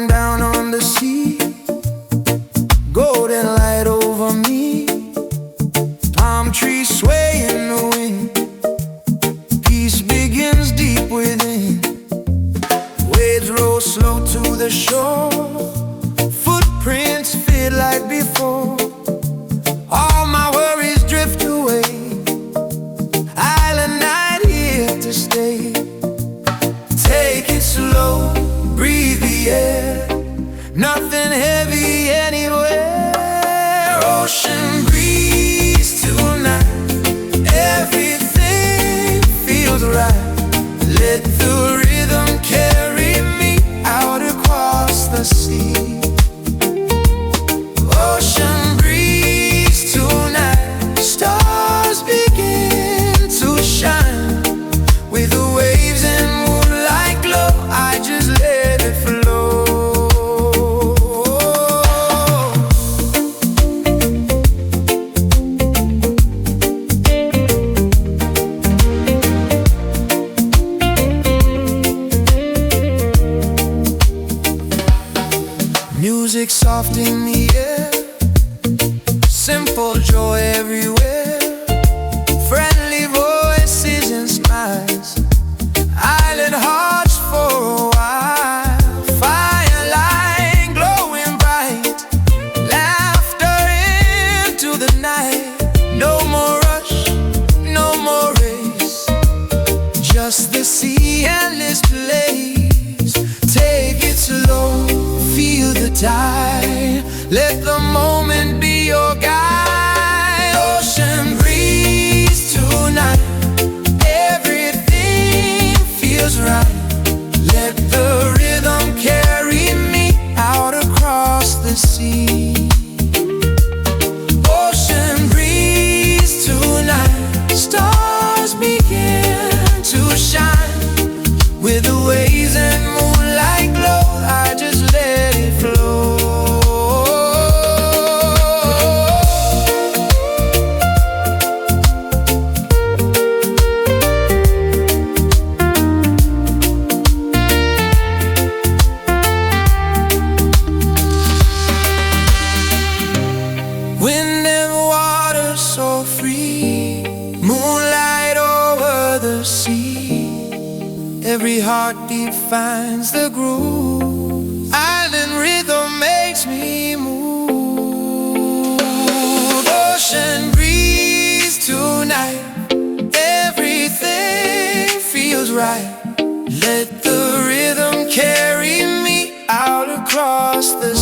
going down on the sea, golden light over me, palm trees sway in the wind, peace begins deep within. Waves roll slow to the shore, footprints fade like before. All my worries drift away, island night here to stay. Take it slow, breathe the air, nothing heavy anywhere. Ocean breeze tonight, everything feels right. Let the rhythm carry me out across the sea. Ocean breeze tonight, stars begin to shine. With the waves and moonlight glow, I just let it flow. Music soft in the air, simple joy everywhere, friendly voices and smiles, island hearts for a while, firelight glowing bright, laughter into the night. No more rush, no more race, just the sea and this place. Take it slow, feel the tide, let the moment be your guide. Ocean breeze tonight, everything feels right. Let the rhythm carry me out across the sea. Ocean breeze tonight, stars begin to shine. With the waves and moonlight glow, I just let it flow. Wind and water so free, moonlight over the sea. Every heartbeat finds the groove, island rhythm makes me move. Ocean breeze tonight, everything feels right. Let the rhythm carry me out across the